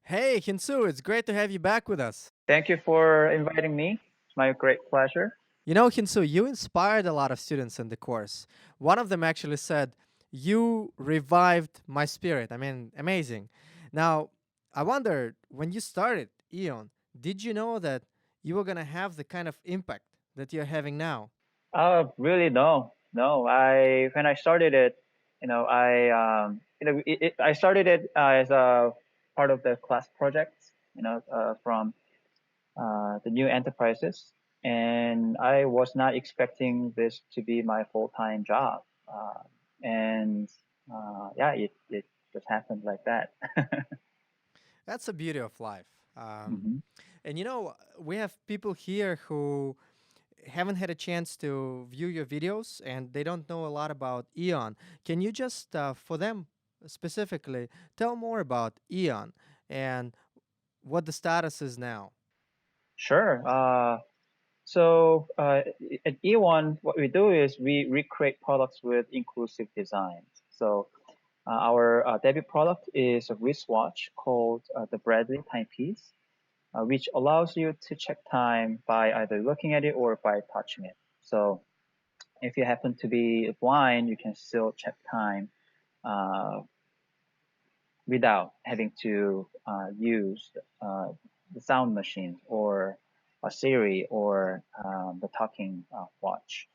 Hey, Hyungsoo, it's great to have you back with us. Thank you for inviting me. It's my great pleasure. Hyungsoo, you inspired a lot of students in the course. One of them actually said, "You revived my spirit." I mean, amazing. Now, I wonder, when you started Eon, did you know that you were going to have the kind of impact that you're having now? Really, no, no. I when I started it, I started it as a part of the class project, from the new enterprises, and I was not expecting this to be my full-time job. And yeah, it just happened like that. That's the beauty of life. hmm And we have people here who haven't had a chance to view your videos and they don't know a lot about Eon. Can you just, for them specifically, tell more about Eon and what the status is now? Sure. So at E1, what we do is we recreate products with inclusive designs. So our debut product is a wristwatch called the Bradley Timepiece, which allows you to check time by either looking at it or by touching it. So if you happen to be blind, you can still check time uh, without having to use the sound machine or a Siri or the talking watch.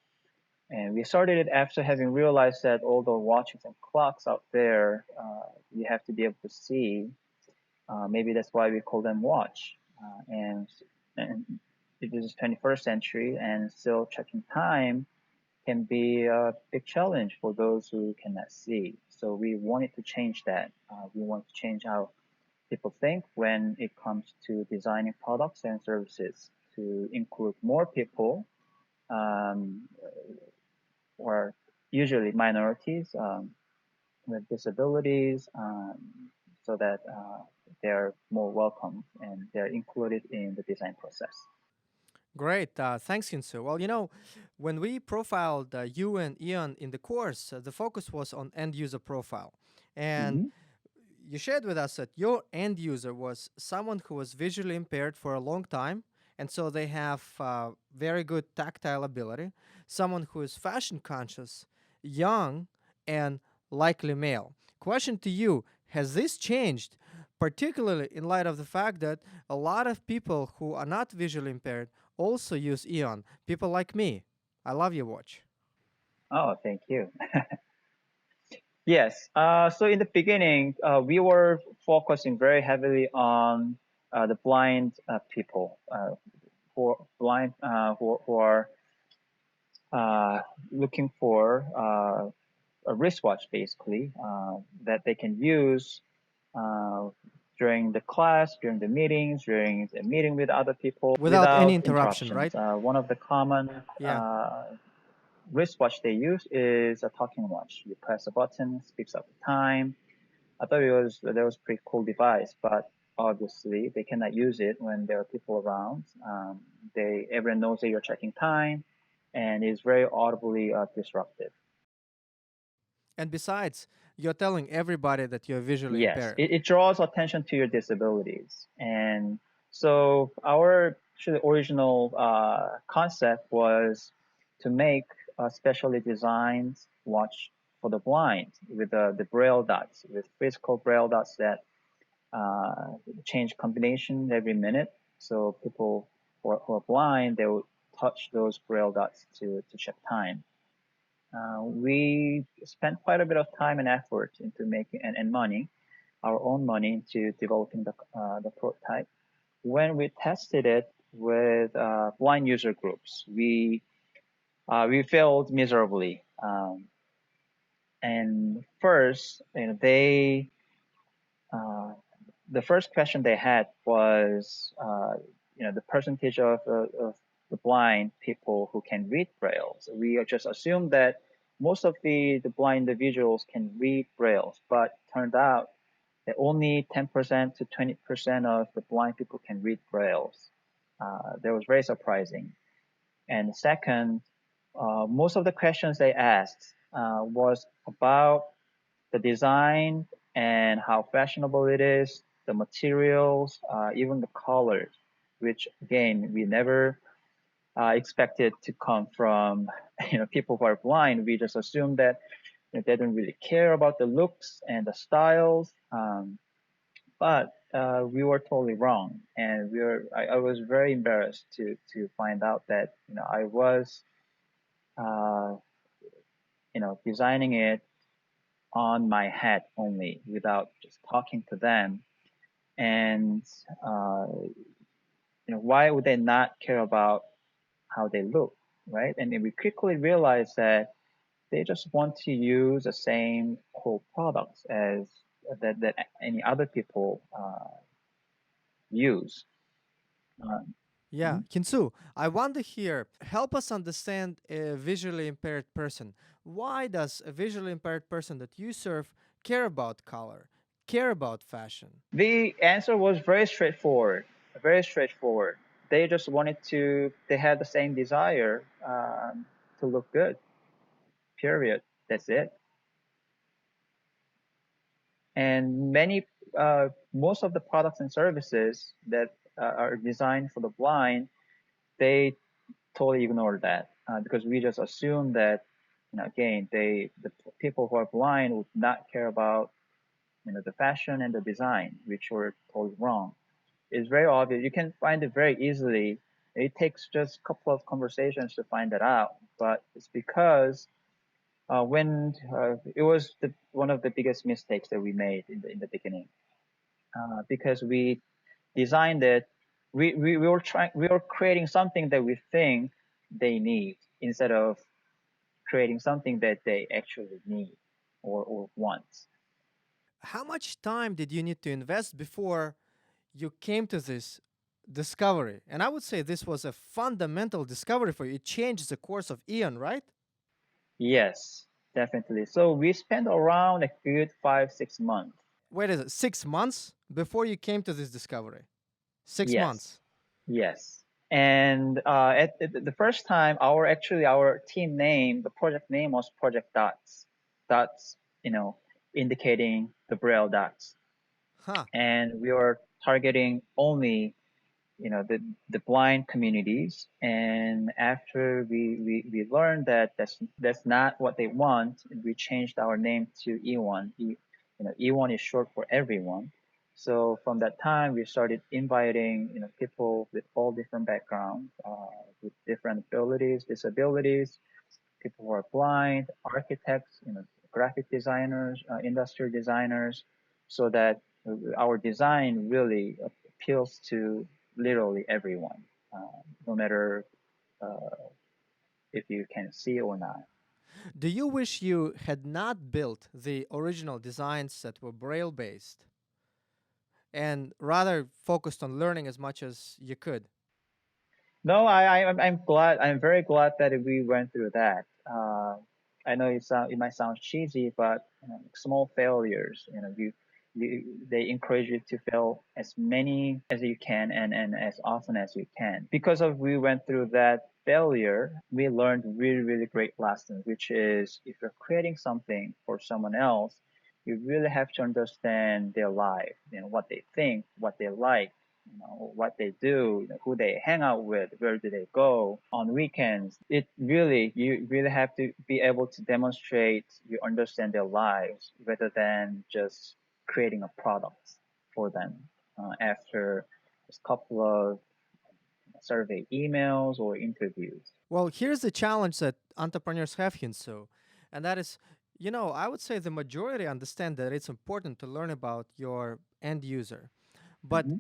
And we started it after having realized that all the watches and clocks out there, you have to be able to see. Maybe that's why we call them watch. And it is 21st century, and still checking time can be a big challenge for those who cannot see. So we wanted to change that. We want to change how people think when it comes to designing products and services to include more people um, or usually minorities with disabilities, so that they're more welcome and they're included in the design process. Great. Thanks, Hinsu. Well, when we profiled you and Ian in the course, the focus was on end user profile. And hmm you shared with us that your end user was someone who was visually impaired for a long time, and so they have very good tactile ability, someone who is fashion conscious, young, and likely male. Question to you: has this changed, particularly in light of the fact that a lot of people who are not visually impaired also use Eon? People like me. I love your watch. Oh, thank you. Yes. So in the beginning, we were focusing very heavily on the blind people, who are looking for a wristwatch, basically, that they can use uh, during the class, during the meetings, during the meeting with other people Without any without interruption, interruptions. right? One of the common Yeah. wristwatch they use is a talking watch. You press a button, speaks up the time. I thought that was a pretty cool device, but obviously they cannot use it when there are people around. Everyone knows that you're checking time, and it's very audibly disruptive. And besides, you're telling everybody that you're visually Yes, impaired. it draws attention to your disabilities, and so our actually original concept was to make a specially designed watch for the blind with the braille dots, with physical braille dots that change combination every minute. So people who are blind, they will touch those braille dots to check time. We spent quite a bit of time and effort into making and money, our own money, into developing the prototype. When we tested it with blind user groups, we failed miserably. And first, uh, the first question they had was, the percentage of the blind people who can read Braille. So we just assumed that most of the blind individuals can read Braille, but turned out that only 10% to 20% of the blind people can read Braille. That was very surprising. And second, most of the questions they asked was about the design and how fashionable it is, the materials, even the colors, which again we never expected to come from people who are blind. We just assume that they don't really care about the looks and the styles. But we were totally wrong, and I was very embarrassed to find out that I was uh, designing it on my head only without just talking to them. And uh, why would they not care about how they look, right? And then we quickly realized that they just want to use the same cool products as that any other people use. Uh, Yeah, mhm. Kinsu, I wonder here, help us understand a visually impaired person. Why does a visually impaired person that you serve care about color, care about fashion? The answer was very straightforward. Very straightforward. They just wanted to. They had the same desire to look good. Period. That's it. And most of the products and services that are designed for the blind, they totally ignore that because we just assume that, again, the people who are blind would not care about, the fashion and the design, which were totally wrong. It's very obvious. You can find it very easily. It takes just a couple of conversations to find that out, but it's because when it was one of the biggest mistakes that we made in the beginning because we designed it. We were creating something that we think they need instead of creating something that they actually need or want. How much time did you need to invest before you came to this discovery? And I would say this was a fundamental discovery for you. It changed the course of Eon, right? Yes, definitely. So we spent around a good 5 6 months. Wait, is it 6 months before you came to this discovery? Six Yes, months. yes. And at the first time, our team name, the project name was Project Dots. Dots, indicating the Braille dots. Huh. And we were targeting only the blind communities. And after we learned that that's not what they want, we changed our name to Eone. Eone is short for everyone. So from that time we started inviting people with all different backgrounds, with different abilities, disabilities, people who are blind, architects, graphic designers, industrial designers, so that our design really appeals to literally everyone, no matter uh, if you can see or not. Do you wish you had not built the original designs that were Braille based and rather focused on learning as much as you could? No, I'm glad. I'm very glad that we went through that. I know it might sound cheesy, but small failures, they encourage you to fail as many as you can and as often as you can. Because of we went through that failure, we learned really really great lessons, which is if you're creating something for someone else, you really have to understand their life, what they think, what they like, what they do, who they hang out with, where do they go on weekends. You really have to be able to demonstrate you understand their lives rather than just creating a product for them after just a couple of survey emails or interviews. Well, here's the challenge that entrepreneurs have, Hyunsu, and that is, I would say the majority understand that it's important to learn about your end user, but Hmm.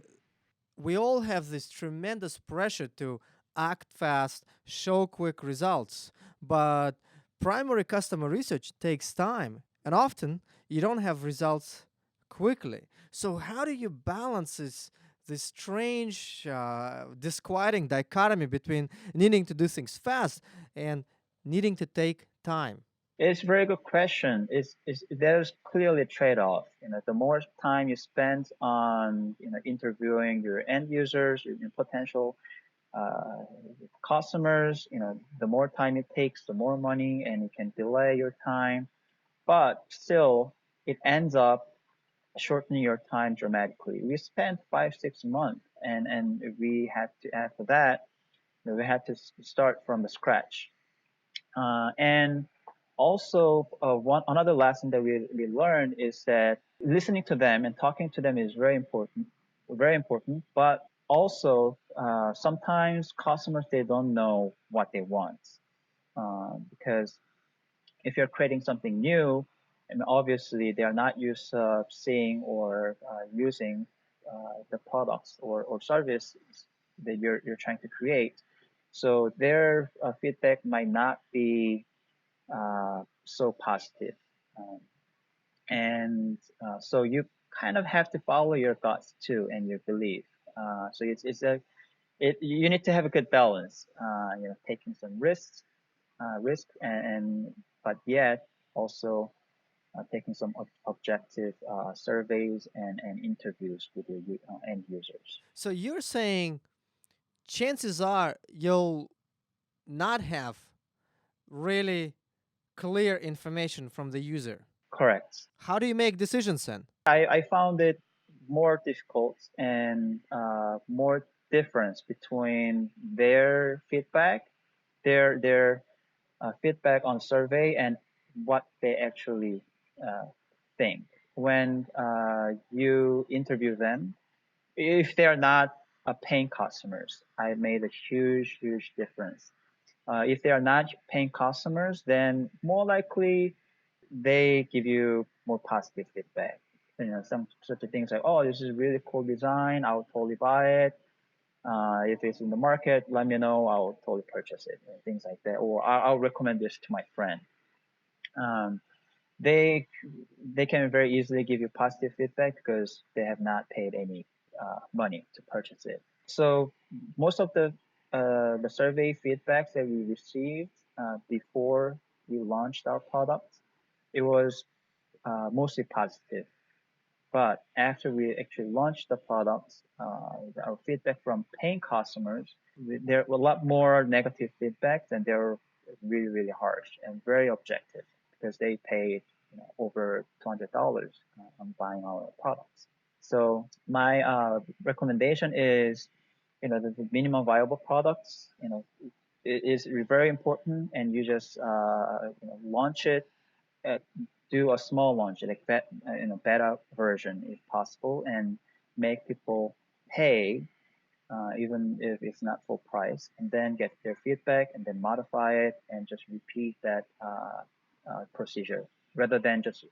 we all have this tremendous pressure to act fast, show quick results. But primary customer research takes time, and often you don't have results quickly. So, how do you balance this strange, disquieting dichotomy between needing to do things fast and needing to take time? It's a very good question. There's clearly a trade-off. The more time you spend on interviewing your end users, your potential uh, customers, the more time it takes, the more money, and it can delay your time. But still, it ends up shortening your time dramatically. We spent 5 6 months, and we had to after that we had to start from the scratch. And also, one another lesson that we learned is that listening to them and talking to them is very important, very important. But also, sometimes customers they don't know what they want, because if you're creating something new, and obviously they are not used to seeing or using the products or service that you're trying to create. So their feedback might not be so positive. Um, and so you kind of have to follow your thoughts too and your belief. So you need to have a good balance. Taking some risk and but yet also taking some objective surveys and interviews with your end users. So you're saying chances are you'll not have really clear information from the user. Correct. How do you make decisions then? I found it more difficult and more difference between their feedback, their feedback on survey, and what they actually uh, think when you interview them. If they are not paying customers, I made a huge difference. If they are not paying customers, then more likely they give you more positive feedback. Some such things like, oh, this is really cool design. I'll totally buy it. If it's in the market, let me know. I'll totally purchase it. Things like that. Or I'll recommend this to my friend. Um, they they can very easily give you positive feedback because they have not paid any money to purchase it. So most of the survey feedbacks that we received before we launched our product, it was mostly positive. But after we actually launched the product, our feedback from paying customers, there were a lot more negative feedbacks, and they were really harsh and very objective because they paid over $200 on buying our products. So my recommendation is, the minimum viable products, is very important, and you just launch it, uh, do a small launch, like beta version if possible, and make people pay, even if it's not full price, and then get their feedback and then modify it and just repeat that procedure rather than just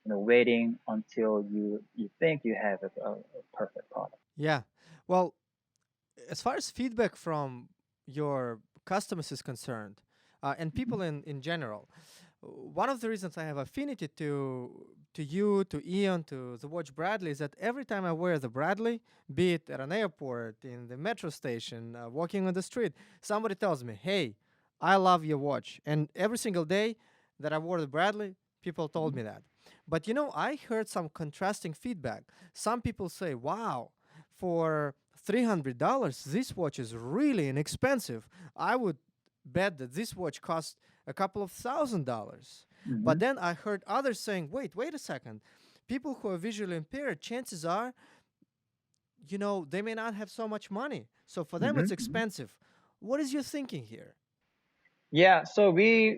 waiting until you think you have a perfect product. Yeah. Well, as far as feedback from your customers is concerned, and Mhm. people in general, one of the reasons I have affinity to you, to Eon, to the watch Bradley is that every time I wear the Bradley, be it at an airport, in the metro station, walking on the street, somebody tells me, "Hey, I love your watch." And every single day that I wore the Bradley, people told me that. But I heard some contrasting feedback. Some people say, "Wow, for $300, this watch is really inexpensive. I would bet that this watch costs a couple of $1,000." But Mhm. then I heard others saying, wait a second. People who are visually impaired, chances are, they may not have so much money. So for them, it's Mhm. Mhm. expensive. What is your thinking here? Yeah, so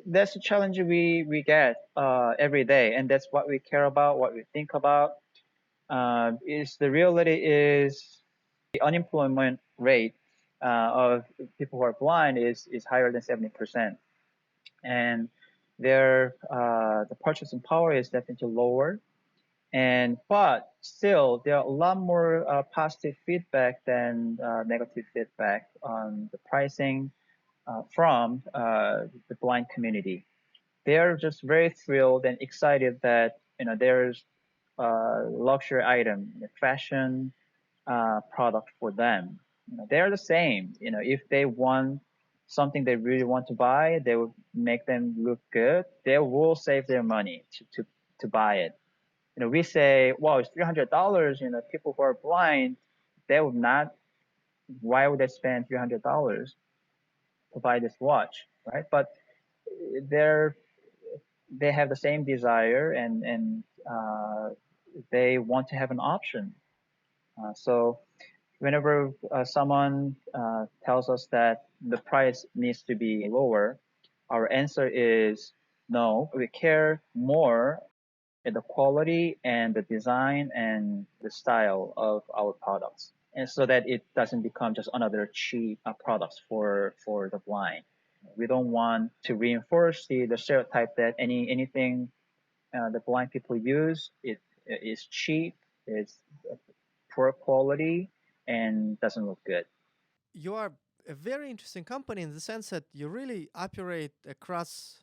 that's the challenge we get every day, and that's what we care about, what we think about. Is the reality is the unemployment rate of people who are blind is higher than 70%, and their the purchasing power is definitely lower. And but still, there are a lot more positive feedback than negative feedback on the pricing from the blind community. They're just very thrilled and excited that there's a luxury item, fashion product for them. They're the same. If they want something they really want to buy, they will make them look good. They will save their money to buy it. We say, "Wow, it's $300." People who are blind, they would not. Why would they spend $300 to buy this watch, right? But they're they have the same desire, and they want to have an option. So whenever someone tells us that the price needs to be lower, our answer is no. We care more at the quality and the design and the style of our products, and so that it doesn't become just another cheap products for the blind. We don't want to reinforce the stereotype that anything the blind people use it is cheap, it's poor quality, and doesn't look good. You are a very interesting company in the sense that you really operate across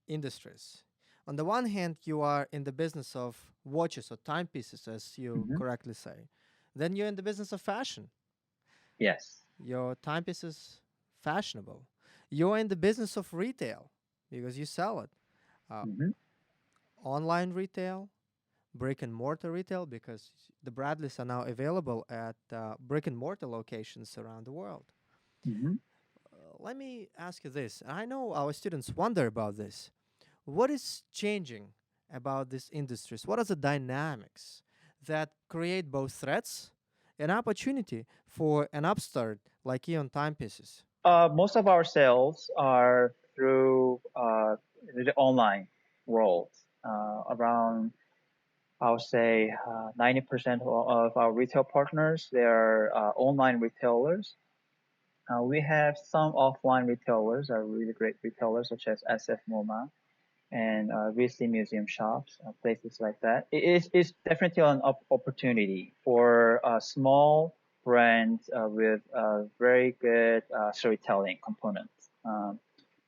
industries. On the one hand, you are in the business of watches or timepieces, as you Hmm. correctly say. Then you're in the business of fashion. Yes. Your timepiece is fashionable. You're in the business of retail because you sell it. Uh, Hmm. Online retail, brick and mortar retail, because the Bradleys are now available at brick and mortar locations around the world. Hmm. Let me ask you this. I know our students wonder about this. What is changing about these industries? What are the dynamics that create both threats and opportunity for an upstart like Eon Timepieces? Most of our sales are through the online world. Around, I would say, 90% of our retail partners, they are online retailers. We have some offline retailers, are really great retailers, such as SF MoMA and VC museum shops, places like that. It's definitely an opportunity for small brands with very good storytelling components.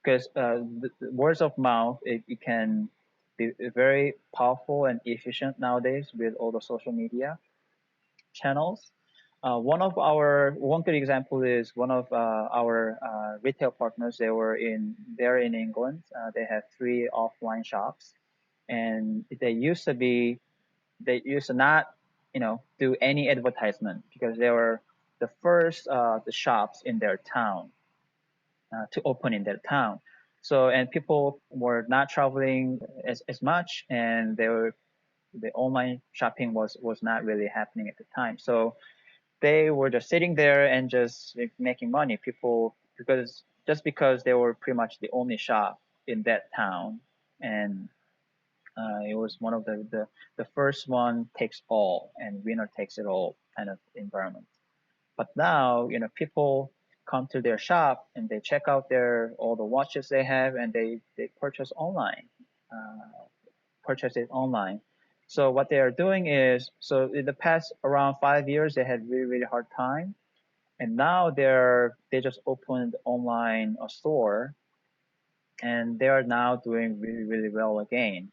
Because the words of mouth, it can be very powerful and efficient nowadays with all the social media channels. One good example is one of our retail partners. They're in England. They have three offline shops, and they used to not do any advertisement because they were the first the shops in their town to open in their town. So and people were not traveling as much, and the online shopping was not really happening at the time. So they were just sitting there and just like, making money. People because they were pretty much the only shop in that town, and it was one of the first one takes all and winner takes it all kind of environment. But now people come to their shop and they check out their all the watches they have and they uh, purchase it online. So what they are doing is, so in the past around 5 years, they had really, really hard time. And now they just opened online a store and they are now doing really, really well again.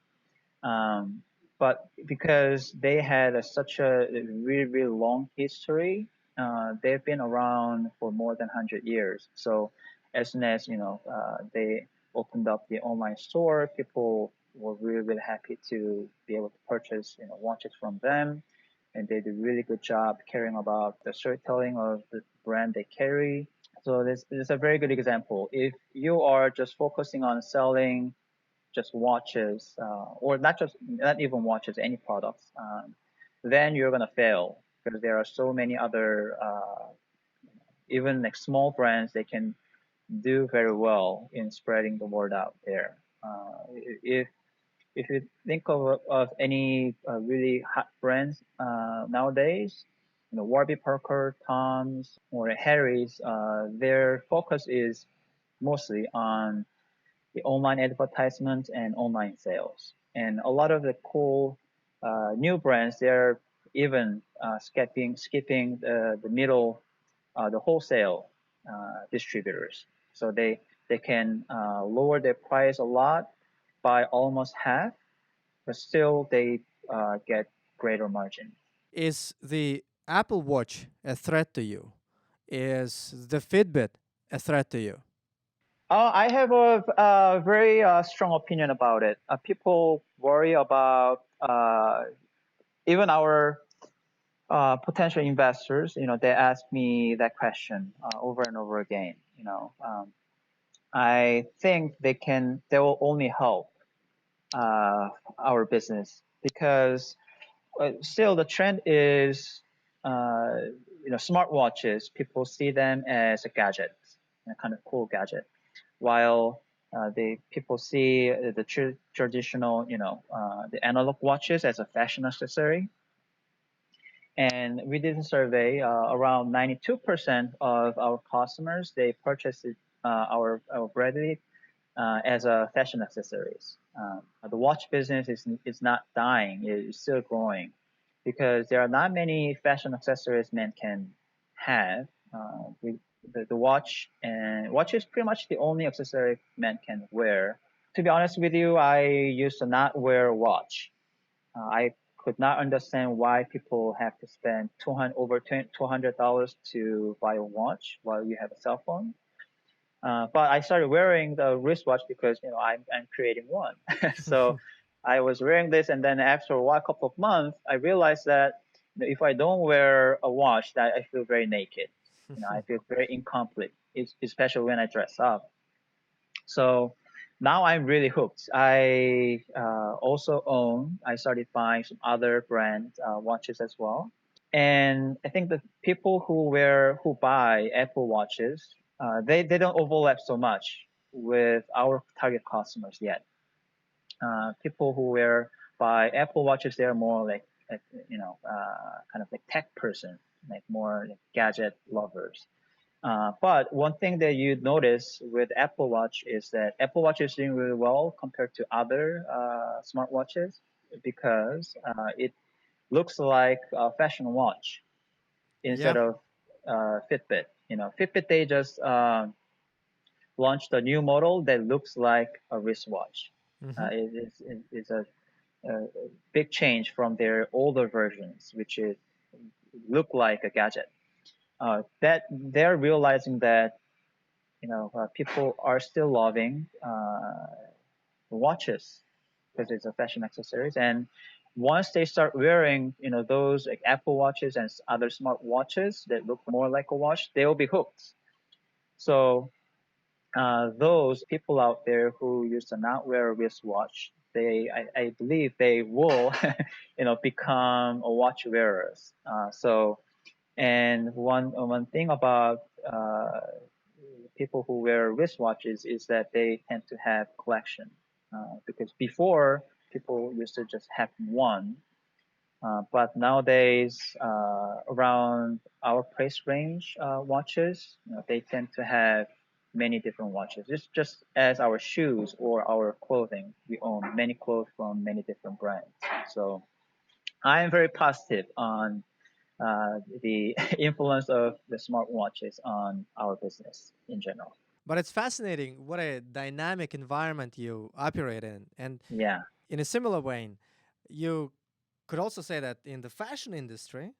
Um, but because they had such a really, really long history, they've been around for more than 100 years. So as soon as, they opened up the online store, people were really, really happy to be able to purchase, watches from them. And they did a really good job caring about the storytelling of the brand they carry. So this is a very good example. If you are just focusing on selling just watches, or not even watches, any products, then you're gonna fail because there are so many other even like small brands they can do very well in spreading the word out there. If if you think of any really hot brands nowadays, Warby Parker, Tom's, or Harry's, their focus is mostly on the online advertisements and online sales. And a lot of the cool new brands, they're even skipping the middle, the wholesale distributors. So they can lower their price a lot by almost half, but still they get greater margin. Is the Apple Watch a threat to you? Is the Fitbit a threat to you? I have a very strong opinion about it. People worry about even our potential investors, they ask me that question over and over again. I think they will only help uh, our business because still the trend is uh, smartwatches. People see them as a gadget, a kind of cool gadget, while the people see the traditional, the analog watches as a fashion accessory. And we did a survey. Around 92% of our customers they purchased our Bradley as a fashion accessories. The watch business is not dying; it's still growing because there are not many fashion accessories men can have. The watch and watch is pretty much the only accessory men can wear. To be honest with you, I used to not wear a watch. I could not understand why people have to spend 200 over $200 to buy a watch while you have a cell phone. But I started wearing the wristwatch because I'm creating one. So I was wearing this, and then after a while, couple of months, I realized that if I don't wear a watch, that I feel very naked. I feel very incomplete, especially when I dress up. So now I'm really hooked. I also own. I started buying some other brand watches as well. And I think the people who buy Apple watches, they don't overlap so much with our target customers yet. People who buy Apple watches, they're more like kind of like tech person, like more like gadget lovers. But one thing that you notice with Apple Watch is that Apple Watch is doing really well compared to other smartwatches because it looks like a fashion watch Yeah. instead of Fitbit. Fitbit they just launched a new model that looks like a wristwatch. Hmm. It's a big change from their older versions, which is look like a gadget. That they're realizing that people are still loving watches because it's a fashion accessories, and once they start wearing those like Apple watches and other smart watches that look more like a watch, they will be hooked. So those people out there who used to not wear a wristwatch, I believe they will become a watch wearers. And one thing about people who wear wristwatches is that they tend to have collection. Because before people used to just have one, but nowadays around our price range watches, they tend to have many different watches. It's just as our shoes or our clothing, we own many clothes from many different brands. So I am very positive on the influence of the smartwatches on our business in general. But it's fascinating what a dynamic environment you operate in. And Yeah. in a similar vein, you could also say that in the fashion industry,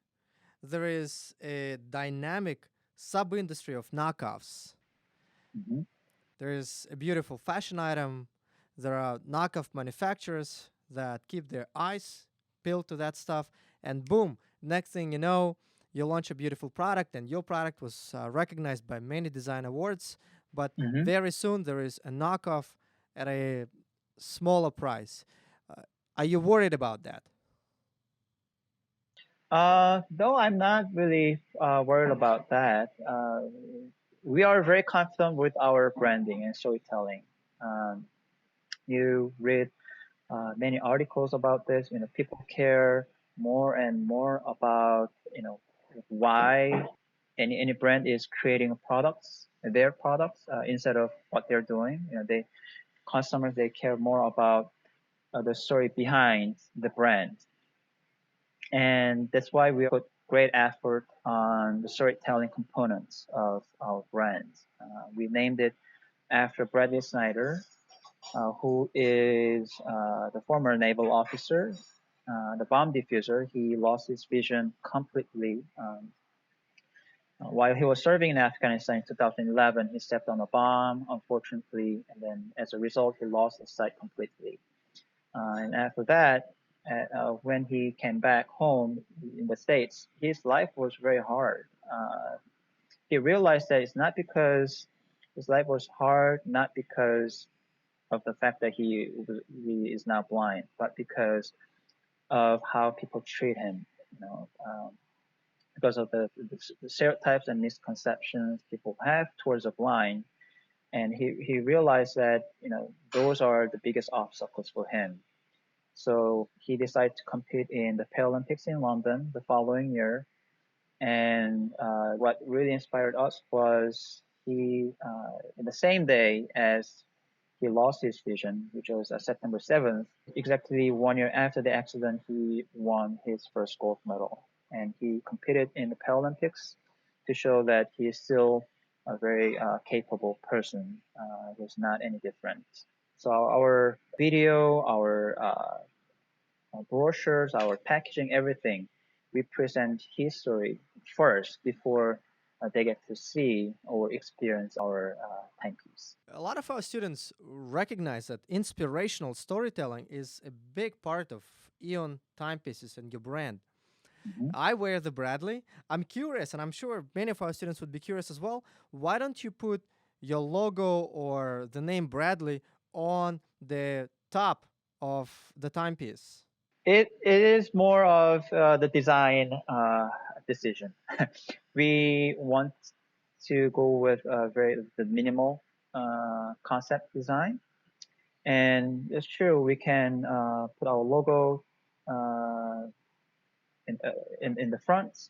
there is a dynamic sub industry of knockoffs. Hmm. There is a beautiful fashion item. There are knockoff manufacturers that keep their eyes peeled to that stuff. And boom, next thing you know, you launch a beautiful product, and your product was recognized by many design awards. But Hmm. very soon, there is a knockoff at a smaller price. Uh, are you worried about that? No, I'm not really worried about that. We are very confident with our branding and storytelling. Um, you read many articles about this. People care more and more about why any brand is creating products, their products, instead of what they're doing. Customers they care more about the story behind the brand, and that's why we put great effort on the storytelling components of our brand. We named it after Bradley Snyder, who is the former naval officer, the bomb diffuser. He lost his vision completely while he was serving in Afghanistan in 2011. He stepped on a bomb, unfortunately, and then as a result, he lost his sight completely. And after that, when he came back home in the States, his life was very hard. He realized that it's not because his life was hard, not because of the fact that he is now blind, but because of how people treat him. You know, because of the stereotypes and misconceptions people have towards the blind, and he realized that those are the biggest obstacles for him. So he decided to compete in the Paralympics in London the following year. And what really inspired us was in the same day as he lost his vision, which was September 7th, exactly 1 year after the accident, he won his first gold medal. And he competed in the Paralympics to show that he is still a very capable person. He's not any different. So our video, our brochures, our packaging, everything, we present history first before they get to see or experience our timepiece. A lot of our students recognize that inspirational storytelling is a big part of Eone Timepieces and your brand. Mhm. I wear the Bradley. I'm curious, and I'm sure many of our students would be curious as well. Why don't you put your logo or the name Bradley on the top of the timepiece? It is more of the design decision. We want to go with very the minimal concept design, and it's true we can put our logo uh, in the front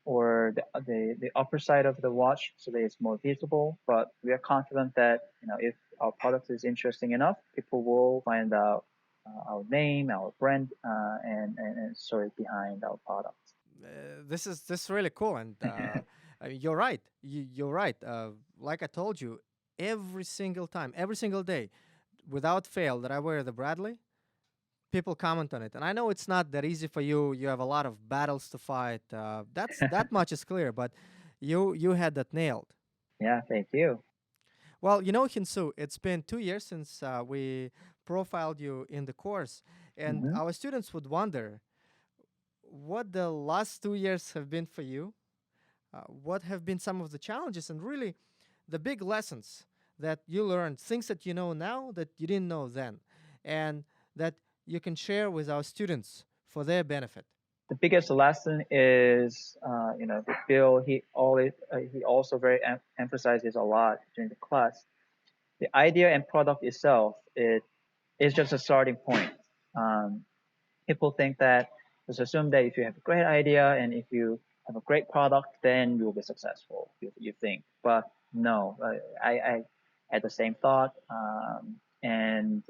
or the upper side of the watch so that it's more visible. But we are confident that if our product is interesting enough, people will find out our name, our brand, and story behind our product. This is really cool, and I mean, you're right. You're right. Like I told you, every single time, every single day, without fail, that I wear the Bradley, people comment on it, and I know it's not that easy for you. You have a lot of battles to fight. That much is clear, but you had that nailed. Yeah, thank you. Well, Hyungsoo, it's been 2 years since we profiled you in the course, and Hmm. our students would wonder what the last 2 years have been for you. What have been some of the challenges and really the big lessons that you learned, things that you know now that you didn't know then, and that you can share with our students for their benefit? The biggest lesson is, Bill. He also very emphasizes a lot during the class. The idea and product itself, it is just a starting point. Um, People think that just assume that if you have a great idea and if you have a great product, then you will be successful. You think, but no, I had the same thought, and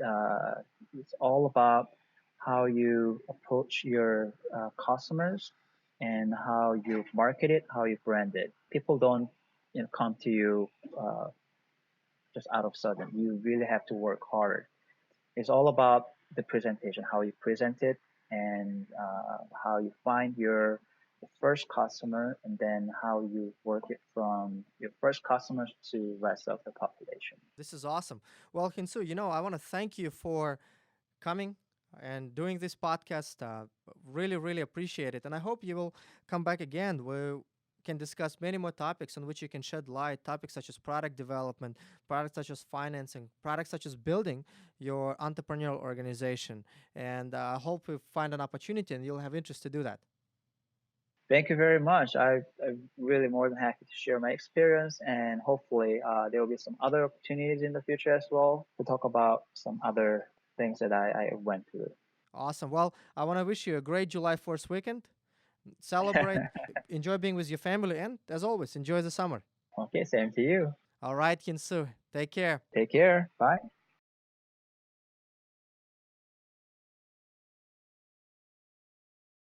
it's all about how you approach your customers and how you market it, how you brand it. People don't come to you uh, just out of sudden. You really have to work hard. It's all about the presentation, how you present it, and how you find your first customer, and then how you work it from your first customers to rest of the population. This is awesome. Well, Hinsu, I want to thank you for coming and doing this podcast. Really, really appreciate it. And I hope you will come back again. We can discuss many more topics on which you can shed light, topics such as product development, products such as financing, products such as building your entrepreneurial organization. And I hope we find an opportunity and you'll have interest to do that. Thank you very much. I'm really more than happy to share my experience, and hopefully there will be some other opportunities in the future as well to talk about some other things that I went through. Awesome. Well, I want to wish you a great July 4th weekend. Celebrate, enjoy being with your family, and as always, enjoy the summer. Okay, same to you. All right, Kinsu, take care. Take care. Bye.